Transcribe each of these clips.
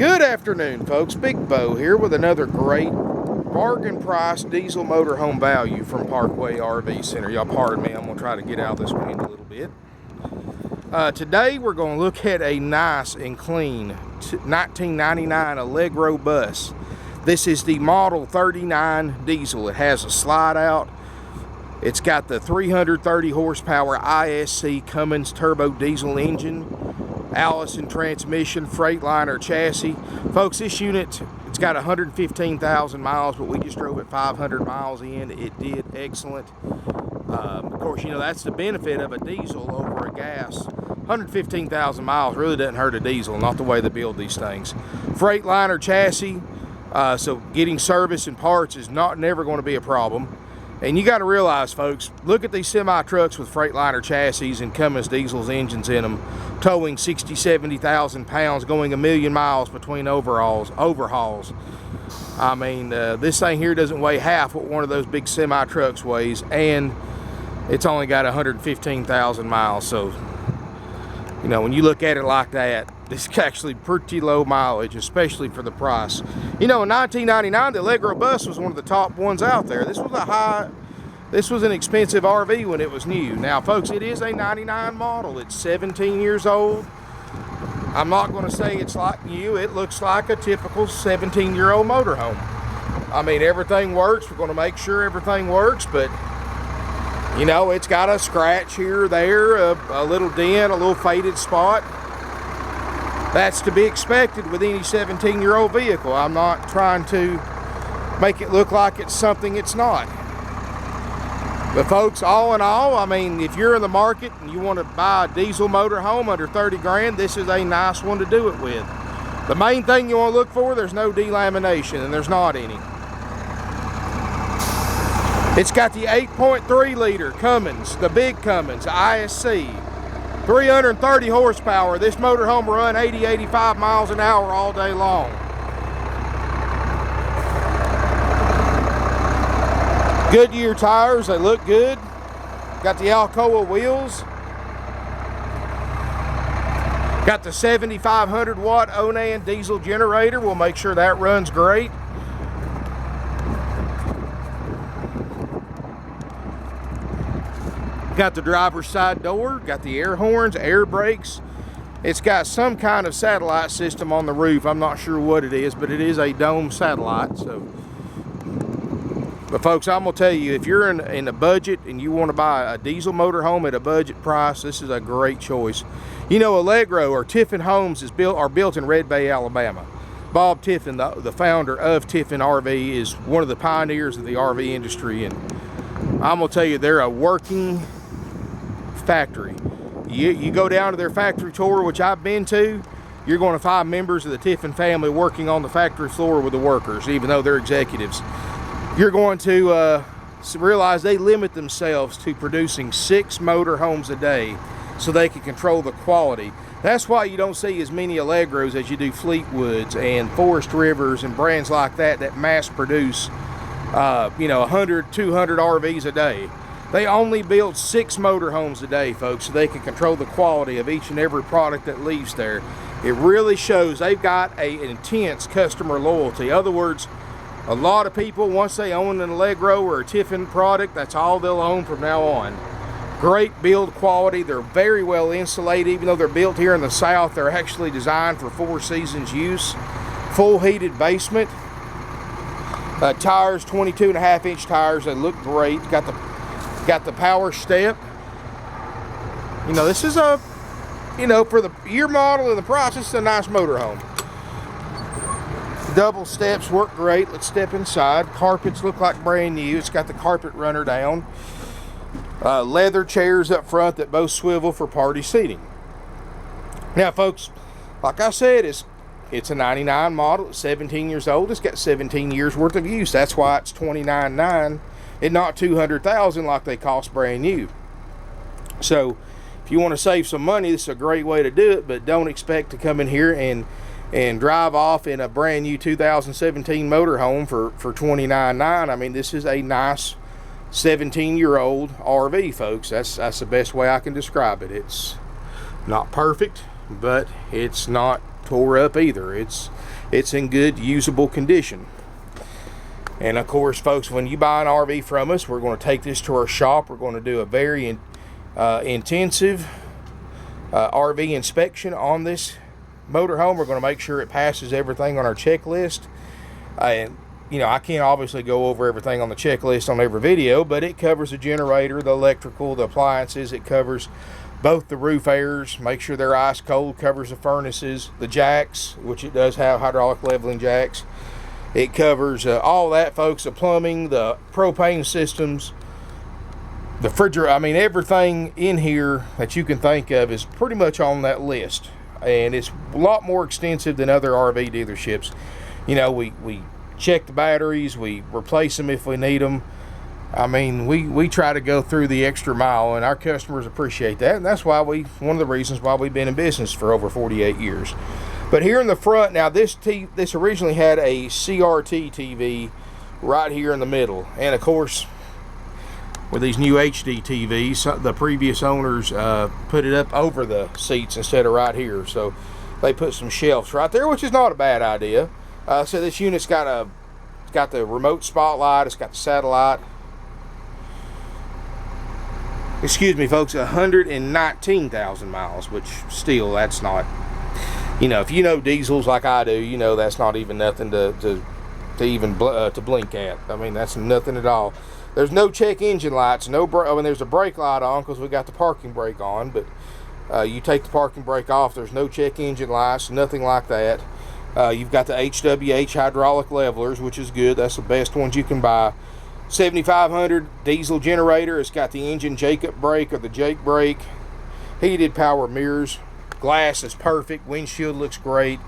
Good afternoon, folks. Big Bo here with another great bargain price diesel motorhome value from Parkway RV Center. Y'all pardon me, I'm going to try to get out of this wind a little bit. Today we're going to look at a nice and clean 1999 Allegro Bus. This is the Model 39 diesel. It has a slide out. It's got the 330 horsepower ISC Cummins turbo diesel engine, Allison transmission, Freightliner chassis. Folks, this unit, it's got 115,000 miles, but we just drove it 500 miles in. It did excellent. Of course, you know, that's the benefit of a diesel over a gas. 115,000 miles really doesn't hurt a diesel, not the way they build these things. Freightliner chassis, so getting service and parts is never going to be a problem. And you got to realize, folks, look at these semi-trucks with Freightliner chassis and Cummins diesels engines in them, towing 60, 70,000 pounds, going 1,000,000 miles between overhauls. I mean, this thing here doesn't weigh half what one of those big semi-trucks weighs, and it's only got 115,000 miles. So, you know, when you look at it like that, this is actually pretty low mileage, especially for the price. You know, in 1999, the Allegro Bus was one of the top ones out there. This was an expensive RV when it was new. Now, folks, it is a 99 model. It's 17 years old. I'm not going to say it's like new. It looks like a typical 17-year-old motorhome. I mean, everything works. We're going to make sure everything works, but you know, it's got a scratch here or there, a little dent, a little faded spot. That's to be expected with any 17-year-old vehicle. I'm not trying to make it look like it's something it's not. But folks, all in all, I mean, if you're in the market and you want to buy a diesel motorhome under 30 grand, this is a nice one to do it with. The main thing you want to look for, there's no delamination, and there's not any. It's got the 8.3 liter Cummins, the big Cummins, ISC. 330 horsepower. This motorhome will run 80, 85 miles an hour all day long. Goodyear tires, they look good. Got the Alcoa wheels. Got the 7,500 watt Onan diesel generator. We'll make sure that runs great. Got the driver's side door, got the air horns, air brakes. It's got some kind of satellite system on the roof. I'm not sure what it is, but it is a dome satellite. So, but folks, I'm gonna tell you, if you're in a budget and you want to buy a diesel motorhome at a budget price, this is a great choice. You know, Allegro or Tiffin homes are built in Red Bay, Alabama. Bob Tiffin, the founder of Tiffin RV, is one of the pioneers of the RV industry, and I'm gonna tell you, they're a working factory. You go down to their factory tour, which I've been to, you're going to find members of the Tiffin family working on the factory floor with the workers, even though they're executives. You're going to realize they limit themselves to producing 6 motorhomes a day so they can control the quality. That's why you don't see as many Allegros as you do Fleetwoods and Forest Rivers and brands like that mass produce you know, 100, 200 RVs a day. They only build 6 motorhomes a day, folks, so they can control the quality of each and every product that leaves there. It really shows they've got an intense customer loyalty. In other words, a lot of people, once they own an Allegro or a Tiffin product, that's all they'll own from now on. Great build quality. They're very well insulated. Even though they're built here in the South, they're actually designed for 4 seasons use. Full heated basement. Tires, 22.5-inch tires. They look great. Got the power step. You know, this is a, you know, for the year model and the price, this is a nice motorhome. Double steps work great. Let's step inside. Carpets look like brand new. It's got the carpet runner down. Leather chairs up front that both swivel for party seating. Now, folks, like I said, it's a 99 model. It's 17 years old. It's got 17 years worth of use. That's why it's $29,900 and not $200,000 like they cost brand new. So if you want to save some money, this is a great way to do it, but don't expect to come in here and drive off in a brand new 2017 motorhome for $29,900. I mean, this is a nice 17-year-old RV, folks. That's the best way I can describe it. It's not perfect, but it's not tore up either. It's in good, usable condition. And of course, folks, when you buy an RV from us, we're going to take this to our shop. We're going to do a very intensive RV inspection on this motorhome. We're going to make sure it passes everything on our checklist. And you know, I can't obviously go over everything on the checklist on every video, but it covers the generator, the electrical, the appliances. It covers both the roof airs, make sure they're ice cold, covers the furnaces, the jacks, which it does have hydraulic leveling jacks. It covers all that, folks, the plumbing, the propane systems, the refrigerator. I mean, everything in here that you can think of is pretty much on that list. And it's a lot more extensive than other RV dealerships. You know, we check the batteries, we replace them if we need them. I mean, we try to go through the extra mile, and our customers appreciate that. And that's why one of the reasons why we've been in business for over 48 years. But here in the front, now this originally had a CRT TV right here in the middle. And of course, with these new HD TVs, the previous owners put it up over the seats instead of right here. So they put some shelves right there, which is not a bad idea. So this unit's got the remote spotlight, it's got the satellite. Excuse me, folks, 119,000 miles, which still, that's not, you know, if you know diesels like I do, you know that's not even nothing to blink at. I mean, that's nothing at all. There's no check engine lights, I mean, there's a brake light on because we got the parking brake on, but you take the parking brake off, there's no check engine lights, nothing like that. You've got the HWH hydraulic levelers, which is good. That's the best ones you can buy. 7500 diesel generator. It's got the engine Jacob brake or the Jake brake. Heated power mirrors. Glass is perfect. Windshield looks great.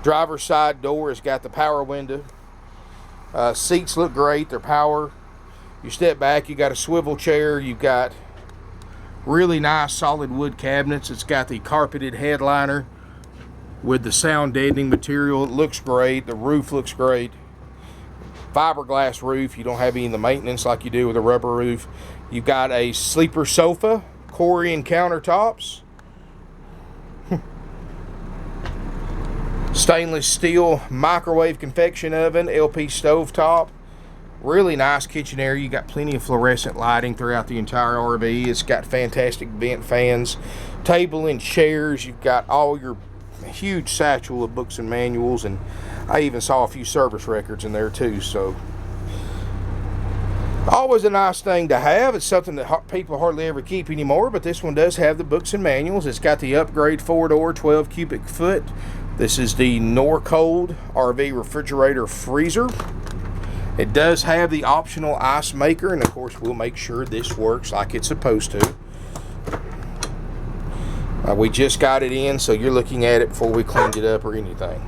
Driver's side door has got the power window. Seats look great. They're power. You step back, you got a swivel chair. You've got really nice solid wood cabinets. It's got the carpeted headliner with the sound deadening material. It looks great. The roof looks great. Fiberglass roof. You don't have any of the maintenance like you do with a rubber roof. You've got a sleeper sofa, Corian countertops, stainless steel microwave convection oven, LP stove top. Really nice kitchen area. You got plenty of fluorescent lighting throughout the entire RV. It's got fantastic vent fans, table and chairs. You've got all your huge satchel of books and manuals, and I even saw a few service records in there too. So always a nice thing to have. It's something that people hardly ever keep anymore, but this one does have the books and manuals. It's got the upgrade 4-door 12 cubic foot. This is the Norcold RV refrigerator freezer. It does have the optional ice maker, and of course we'll make sure this works like it's supposed to. We just got it in, so you're looking at it before we cleaned it up or anything.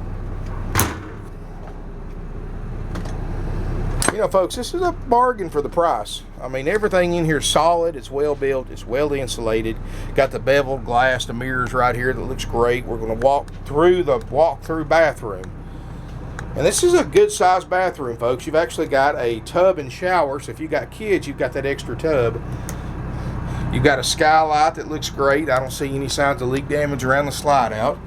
You know, folks, this is a bargain for the price. I mean, everything in here is solid. It's well built. It's well insulated. Got the beveled glass, the mirrors right here that looks great. We're going to walk through the walk-through bathroom. And this is a good sized bathroom, folks. You've actually got a tub and shower, so if you've got kids, you've got that extra tub. You've got a skylight that looks great. I don't see any signs of leak damage around the slide out.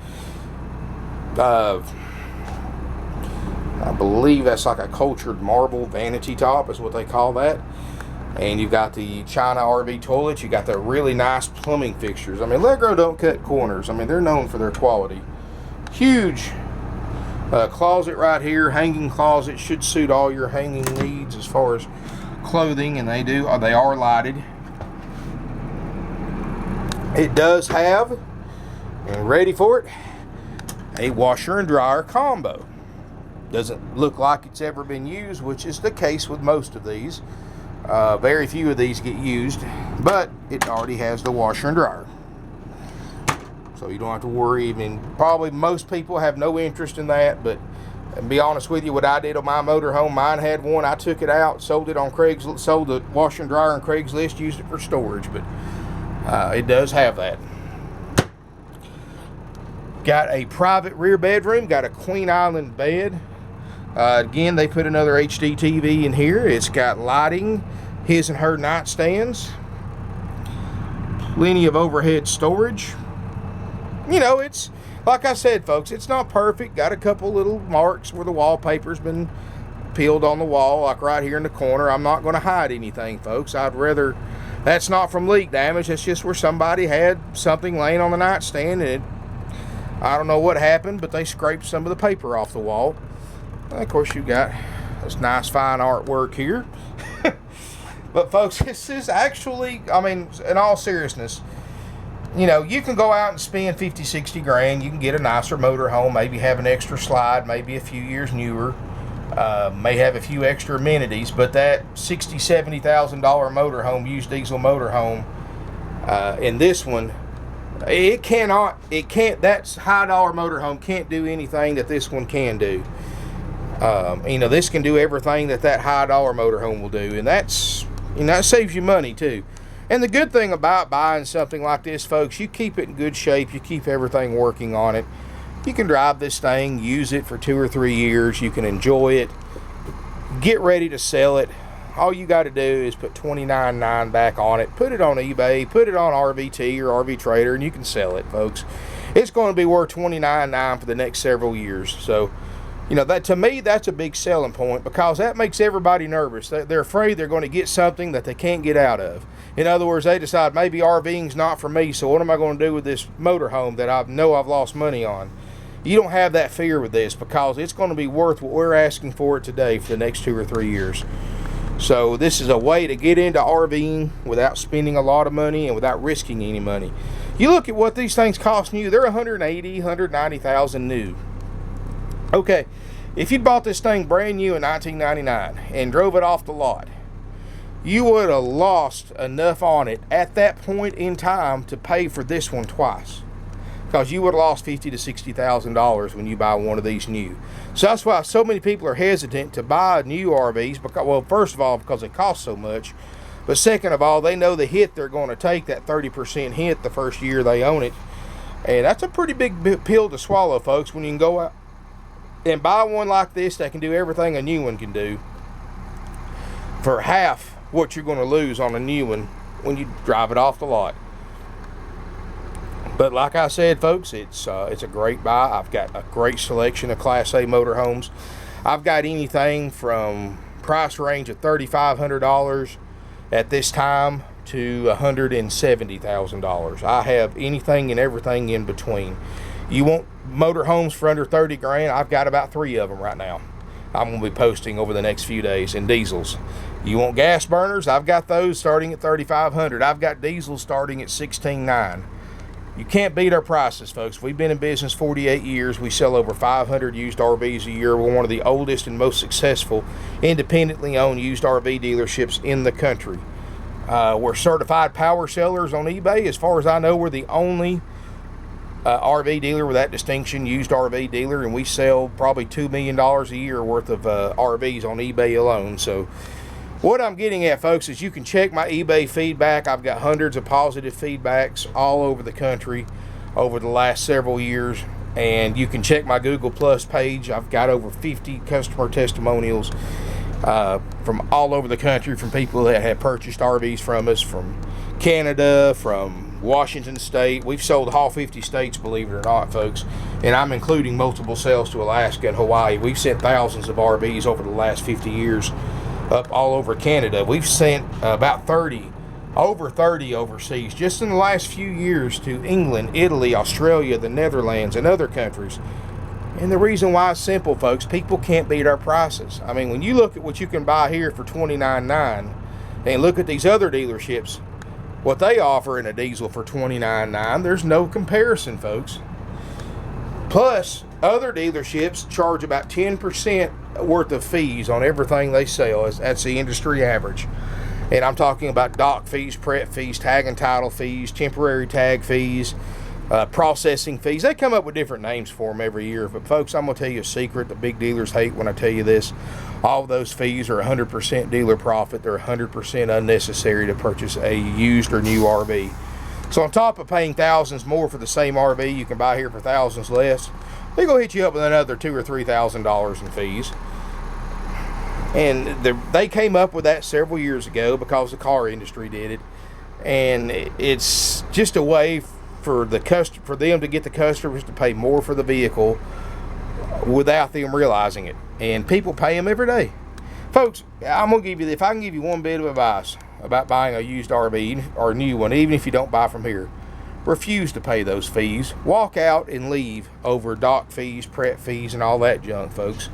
I believe that's like a cultured marble vanity top is what they call that. And you've got the China RV toilet. You got the really nice plumbing fixtures. I mean, Allegro don't cut corners. I mean, they're known for their quality. Huge closet right here, hanging closet. Should suit all your hanging needs as far as clothing, and they are lighted. It does have, and ready for it, a washer and dryer combo. Doesn't look like it's ever been used, which is the case with most of these. Very few of these get used, but it already has the washer and dryer. So you don't have to worry. I mean, probably most people have no interest in that, but to be honest with you, what I did on my motorhome, mine had one. I took it out, sold it on Craigslist, sold the washer and dryer on Craigslist, used it for storage, but it does have that. Got a private rear bedroom, got a queen island bed. Again, they put another HD TV in here. It's got lighting, his and her nightstands, plenty of overhead storage. You know, it's Like I said, folks, it's not perfect. Got a couple little marks where the wallpaper's been peeled on the wall, like right here in the corner. I'm not going to hide anything, folks. I'd rather, that's not from leak damage. That's just where somebody had something laying on the nightstand, and I don't know what happened, but they scraped some of the paper off the wall. And of course, you got this nice fine artwork here. But folks, this is actually, I mean, in all seriousness, you know, you can go out and spend 50, 60 grand. You can get a nicer motorhome, maybe have an extra slide, maybe a few years newer, may have a few extra amenities, but that $60,000, $70,000 motorhome, used diesel motorhome, in this one, that high dollar motorhome can't do anything that this one can do. You know, this can do everything that high dollar motorhome will do, and that's, you know, that saves you money too. And the good thing about buying something like this, folks, you keep it in good shape, you keep everything working on it. You can drive this thing, use it for 2 or 3 years, you can enjoy it, get ready to sell it. All you got to do is put $29.9 back on it, put it on eBay, put it on RVT or RV Trader, and you can sell it, folks. It's going to be worth $29.9 for the next several years. So, you know, that, to me, that's a big selling point, because that makes everybody nervous. They're afraid they're going to get something that they can't get out of. In other words, they decide maybe RVing's not for me, so what am I going to do with this motorhome that I know I've lost money on? You don't have that fear with this, because it's going to be worth what we're asking for it today for the next 2 or 3 years. So this is a way to get into RVing without spending a lot of money and without risking any money. You look at what these things cost new, they're $180,000, $190,000 new. Okay, if you'd bought this thing brand new in 1999 and drove it off the lot, you would have lost enough on it at that point in time to pay for this one twice, because you would have lost $50,000 to $60,000 when you buy one of these new. So that's why so many people are hesitant to buy new RVs, because, well, first of all, because they cost so much, but second of all, they know the hit they're going to take, that 30% hit the first year they own it. And that's a pretty big pill to swallow, folks, when you can go out and buy one like this that can do everything a new one can do for half what you're going to lose on a new one when you drive it off the lot. But like I said, folks, it's a great buy. I've got a great selection of Class A motorhomes. I've got anything from price range of $3,500 at this time to $170,000. I have anything and everything in between. You want motorhomes for under 30 grand? I've got about 3 of them right now. I'm going to be posting over the next few days in diesels. You want gas burners? I've got those starting at $3,500. I've got diesels starting at $16,900. You can't beat our prices, folks. We've been in business 48 years. We sell over 500 used RVs a year. We're one of the oldest and most successful independently owned used RV dealerships in the country. We're certified power sellers on eBay. As far as I know, we're the only RV dealer with that distinction, used RV dealer, and we sell probably $2 million a year worth of RVs on eBay alone. So what I'm getting at, folks, is you can check my eBay feedback. I've got hundreds of positive feedbacks all over the country over the last several years. And you can check my Google Plus page. I've got over 50 customer testimonials from all over the country, from people that have purchased RVs from us, from Canada, from Washington State. We've sold all 50 states, believe it or not, folks. And I'm including multiple sales to Alaska and Hawaii. We've sent thousands of RVs over the last 50 years. Up all over Canada. We've sent about over 30 overseas just in the last few years to England, Italy, Australia, the Netherlands, and other countries. And the reason why is simple, folks. People can't beat our prices. I mean, when you look at what you can buy here for $29.9 and look at these other dealerships, what they offer in a diesel for $29.9, there's no comparison, folks. Plus, other dealerships charge about 10% worth of fees on everything they sell. That's the industry average. And I'm talking about dock fees, prep fees, tag and title fees, temporary tag fees, processing fees. They come up with different names for them every year. But folks, I'm going to tell you a secret that big dealers hate when I tell you this. All of those fees are 100% dealer profit. They're 100% unnecessary to purchase a used or new RV. So on top of paying thousands more for the same RV you can buy here for thousands less, they're going to hit you up with another $2,000 or $3,000 in fees. And they came up with that several years ago because the car industry did it. And it's just a way for them to get the customers to pay more for the vehicle without them realizing it. And people pay them every day. Folks, I'm going to give you, if I can give you one bit of advice about buying a used RV or a new one, even if you don't buy from here, refuse to pay those fees. Walk out and leave over dock fees, prep fees, and all that junk, folks.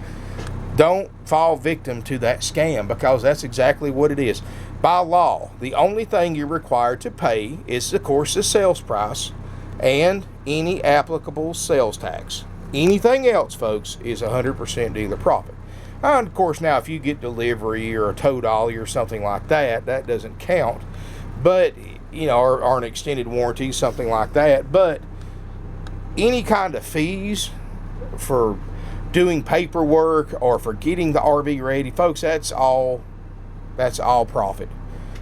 Don't fall victim to that scam, because that's exactly what it is. By law, the only thing you're required to pay is, of course, the sales price and any applicable sales tax. Anything else, folks, is 100% dealer profit. And of course, now if you get delivery or a tow dolly or something like that, that doesn't count. But, you know, or an extended warranty, something like that. But any kind of fees for doing paperwork or for getting the RV ready, folks, that's all profit.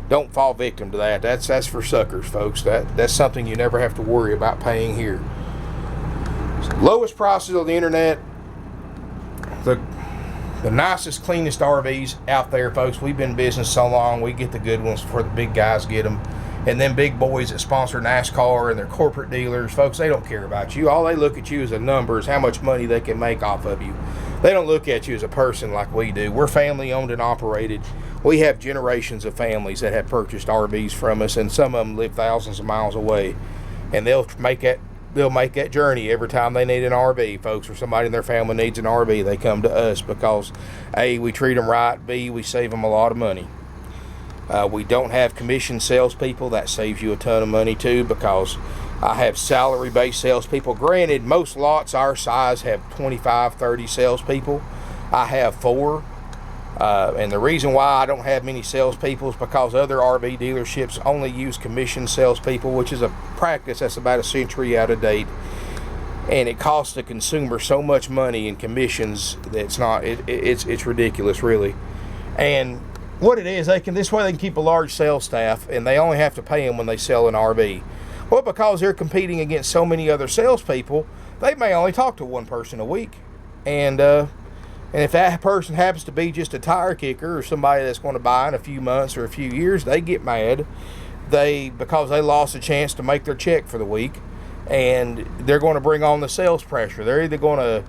Don't fall victim to that. That's for suckers, folks. That's something you never have to worry about paying here. Lowest prices on the internet, the nicest, cleanest RVs out there, folks. We've been in business so long, we get the good ones before the big guys get them. And then big boys that sponsor NASCAR and their corporate dealers, folks, they don't care about you. All they look at you as a number, is how much money they can make off of you. They don't look at you as a person like we do. We're family owned and operated. We have generations of families that have purchased RVs from us, and some of them live thousands of miles away. And they'll make that journey every time they need an RV, folks, or somebody in their family needs an RV. They come to us because A, we treat them right, B, we save them a lot of money. We don't have commission salespeople. That saves you a ton of money too, because I have salary-based salespeople. Granted, most lots our size have 25, 30 salespeople. I have 4. And the reason why I don't have many salespeople is because other RV dealerships only use commission salespeople, which is a practice that's about a century out of date. And it costs the consumer so much money in commissions that it's ridiculous, really. And what it is, this way they can keep a large sales staff, and they only have to pay them when they sell an RV. Well, because they're competing against so many other salespeople, they may only talk to one person a week. And if that person happens to be just a tire kicker or somebody that's going to buy in a few months or a few years, they get mad. Because they lost a chance to make their check for the week, and they're going to bring on the sales pressure. They're either going to,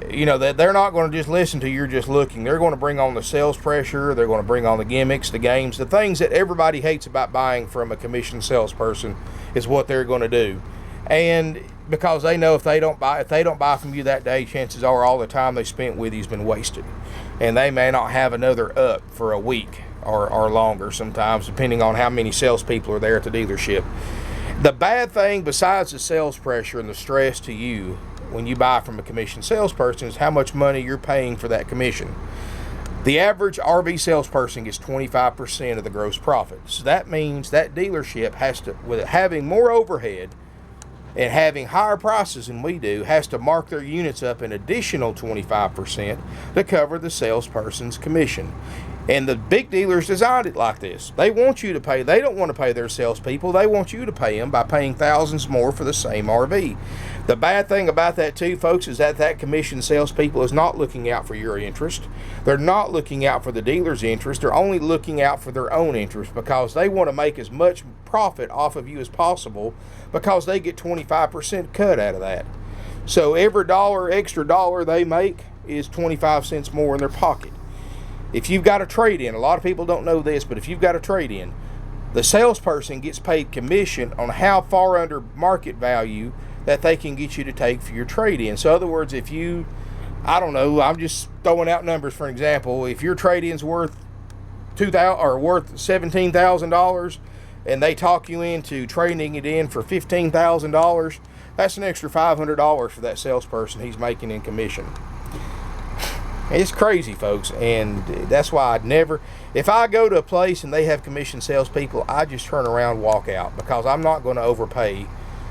they're not going to just listen to you're just looking. They're going to bring on the sales pressure. They're going to bring on the gimmicks, the games, the things that everybody hates about buying from a commissioned salesperson is what they're going to do. And because they know if they don't buy from you that day, chances are all the time they spent with you's been wasted. And they may not have another up for a week or longer sometimes, depending on how many salespeople are there at the dealership. The bad thing, besides the sales pressure and the stress to you when you buy from a commissioned salesperson, is how much money you're paying for that commission. The average RV salesperson gets 25% of the gross profit. So that means that dealership has to, with having more overhead and having higher prices than we do, has to mark their units up an additional 25% to cover the salesperson's commission. And the big dealers designed it like this. They want you to pay. They don't want to pay their salespeople. They want you to pay them by paying thousands more for the same RV. The bad thing about that too, folks, is that commission salespeople is not looking out for your interest. They're not looking out for the dealer's interest. They're only looking out for their own interest, because they want to make as much profit off of you as possible, because they get 25% cut out of that. So every extra dollar they make is 25 cents more in their pocket. If you've got a trade-in, a lot of people don't know this, but if you've got a trade-in, the salesperson gets paid commission on how far under market value that they can get you to take for your trade-in. So in other words, if you, I don't know, I'm just throwing out numbers for an example, if your trade-in's worth $17,000 and they talk you into trading it in for $15,000, that's an extra $500 for that salesperson he's making in commission. It's crazy, folks, and that's why I'd never, if I go to a place and they have commission salespeople, I just turn around and walk out, because I'm not going to overpay,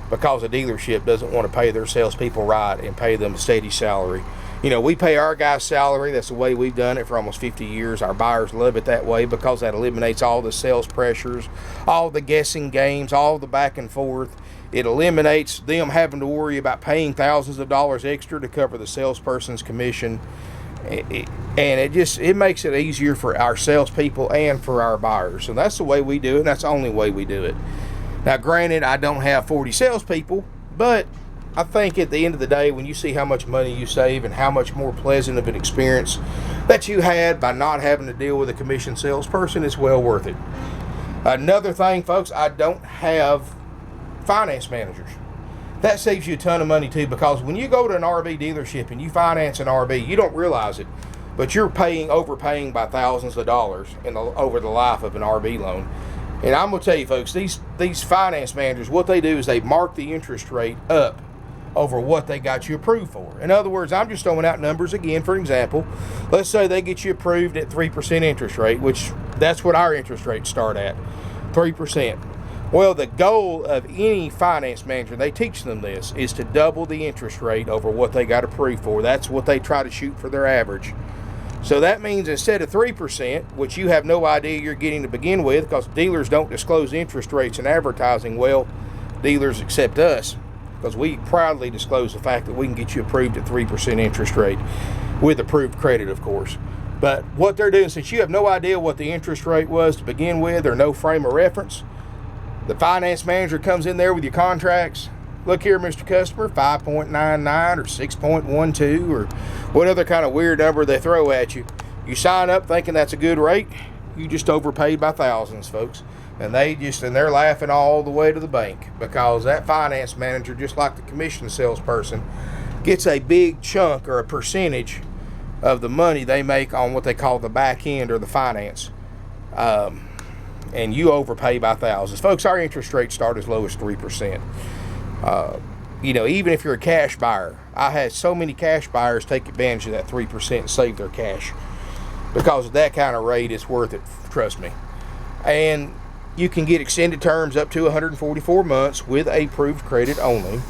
because a dealership doesn't want to pay their salespeople right and pay them a steady salary. We pay our guys salary. That's the way we've done it for almost 50 years. Our buyers love it that way, because that eliminates all the sales pressures, all the guessing games, all the back and forth. It eliminates them having to worry about paying thousands of dollars extra to cover the salesperson's commission. And it makes it easier for our salespeople and for our buyers. So that's the way we do it, and that's the only way we do it. Now, granted, I don't have 40 salespeople, but I think at the end of the day, when you see how much money you save and how much more pleasant of an experience that you had by not having to deal with a commission salesperson, it's well worth it. Another thing, folks, I don't have finance managers. That saves you a ton of money too, because when you go to an RV dealership and you finance an RV, you don't realize it, but you're overpaying by thousands of dollars over the life of an RV loan. And I'm going to tell you, folks, these finance managers, what they do is they mark the interest rate up over what they got you approved for. In other words, I'm just throwing out numbers again. For example, let's say they get you approved at 3% interest rate, which that's what our interest rates start at, 3%. Well, the goal of any finance manager, they teach them this, is to double the interest rate over what they got approved for. That's what they try to shoot for their average. So that means instead of 3%, which you have no idea you're getting to begin with, because dealers don't disclose interest rates in advertising, well, dealers accept us, because we proudly disclose the fact that we can get you approved at 3% interest rate with approved credit, of course. But what they're doing, since you have no idea what the interest rate was to begin with, or no frame of reference, the finance manager comes in there with your contracts. Look here, Mr. Customer, 5.99 or 6.12 or what other kind of weird number they throw at you. You sign up thinking that's a good rate. You just overpaid by thousands, folks. And they're laughing all the way to the bank, because that finance manager, just like the commission salesperson, gets a big chunk or a percentage of the money they make on what they call the back end or the finance. And you overpay by thousands. Folks, our interest rates start as low as 3%. Even if you're a cash buyer, I had so many cash buyers take advantage of that 3% and save their cash. Because of that kind of rate, it's worth it, trust me. And you can get extended terms up to 144 months with approved credit only.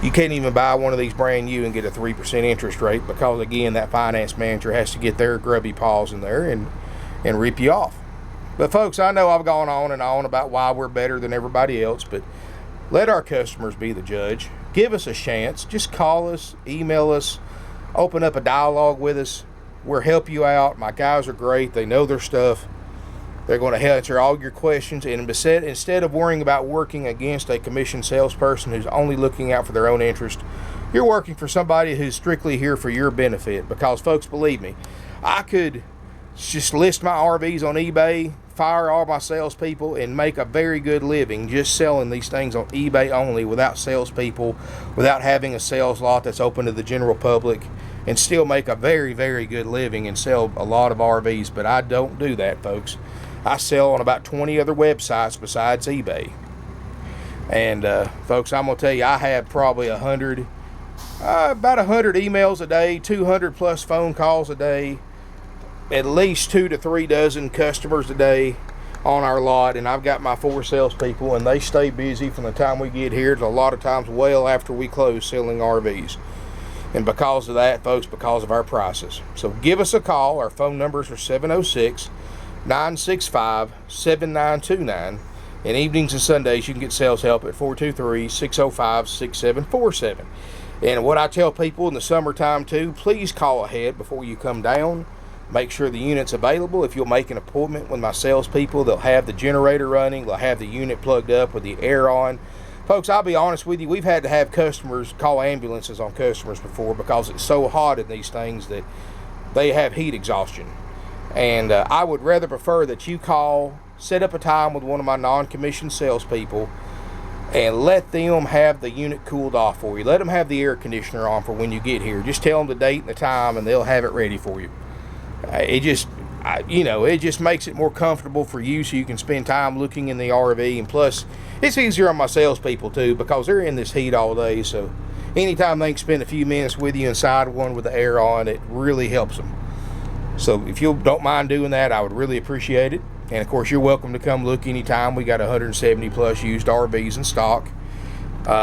You can't even buy one of these brand new and get a 3% interest rate, because, again, that finance manager has to get their grubby paws in there and rip you off. But, folks, I know I've gone on and on about why we're better than everybody else, but let our customers be the judge. Give us a chance. Just call us, email us, open up a dialogue with us. We'll help you out. My guys are great. They know their stuff. They're going to answer all your questions. And instead of worrying about working against a commission salesperson who's only looking out for their own interest, you're working for somebody who's strictly here for your benefit. Because, folks, believe me, I could just list my RVs on eBay, fire all my salespeople, and make a very good living just selling these things on eBay only, without salespeople, without having a sales lot that's open to the general public, and still make a very, very good living and sell a lot of RVs. But I don't do that, folks. I sell on about 20 other websites besides eBay. And folks, I'm going to tell you, I have probably about 100 emails a day, 200 plus phone calls a day, at least 2 to 3 dozen customers a day on our lot. And I've got my 4 salespeople, and they stay busy from the time we get here to a lot of times well after we close selling RVs. And because of that, folks, because of our prices. So give us a call. Our phone numbers are 706-965-7929. And evenings and Sundays, you can get sales help at 423-605-6747. And what I tell people in the summertime too, please call ahead before you come down. Make sure the unit's available. If you'll make an appointment with my salespeople, they'll have the generator running. They'll have the unit plugged up with the air on. Folks, I'll be honest with you, we've had to have customers call ambulances on customers before, because it's so hot in these things that they have heat exhaustion. And I would rather prefer that you call, set up a time with one of my non-commissioned salespeople, and let them have the unit cooled off for you. Let them have the air conditioner on for when you get here. Just tell them the date and the time, and they'll have it ready for you. It just makes it more comfortable for you, so you can spend time looking in the RV. And plus, it's easier on my salespeople too, because they're in this heat all day. So anytime they can spend a few minutes with you inside one with the air on, it really helps them. So if you don't mind doing that, I would really appreciate it. And of course, you're welcome to come look anytime. We got 170 plus used RVs in stock.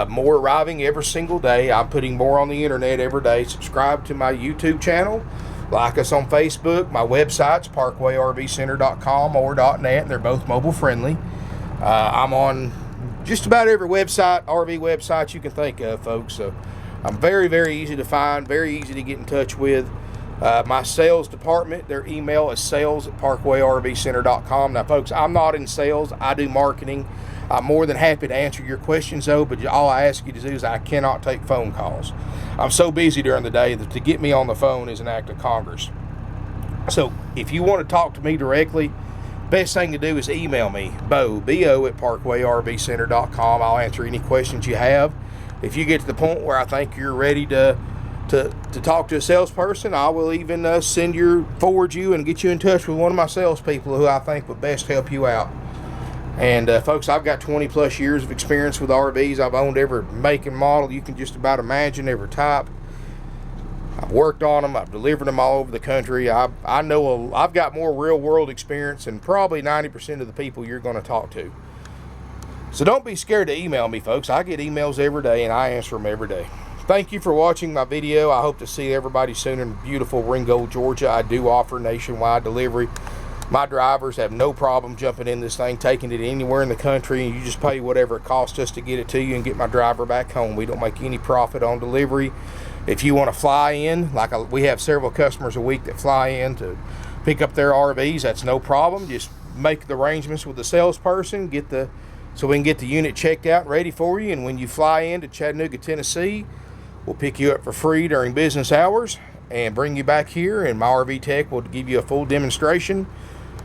More arriving every single day. I'm putting more on the internet every day. Subscribe to my YouTube channel. Like us on Facebook. My website's parkwayrvcenter.com or .net. And they're both mobile friendly. I'm on just about every website, RV website you can think of, folks. So I'm very, very easy to find, very easy to get in touch with. My sales department, their email is sales@parkwayrvcenter.com. Now, folks, I'm not in sales. I do marketing. I'm more than happy to answer your questions, though, but all I ask you to do is I cannot take phone calls. I'm so busy during the day that to get me on the phone is an act of Congress. So if you want to talk to me directly, best thing to do is email me, B-O at parkwayrvcenter.com. I'll answer any questions you have. If you get to the point where I think you're ready to talk to a salesperson, I will even forward you and get you in touch with one of my salespeople who I think would best help you out. And folks, I've got 20 plus years of experience with RVs. I've owned every make and model you can just about imagine, every type. I've worked on them. I've delivered them all over the country. I know I've got more real world experience than probably 90% of the people you're going to talk to. So don't be scared to email me, folks. I get emails every day and I answer them every day. Thank you for watching my video. I hope to see everybody soon in beautiful Ringgold, Georgia. I do offer nationwide delivery. My drivers have no problem jumping in this thing, taking it anywhere in the country, and you just pay whatever it costs us to get it to you and get my driver back home. We don't make any profit on delivery. If you want to fly in, we have several customers a week that fly in to pick up their RVs, that's no problem. Just make the arrangements with the salesperson, so we can get the unit checked out and ready for you. And when you fly into Chattanooga, Tennessee, we'll pick you up for free during business hours and bring you back here, and my RV tech will give you a full demonstration,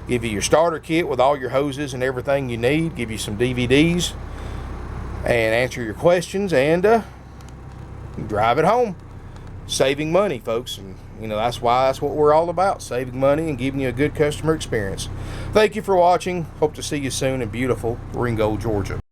give you your starter kit with all your hoses and everything you need, give you some DVDs, and answer your questions, and drive it home. Saving money, folks, and that's what we're all about, saving money and giving you a good customer experience. Thank you for watching. Hope to see you soon in beautiful Ringgold, Georgia.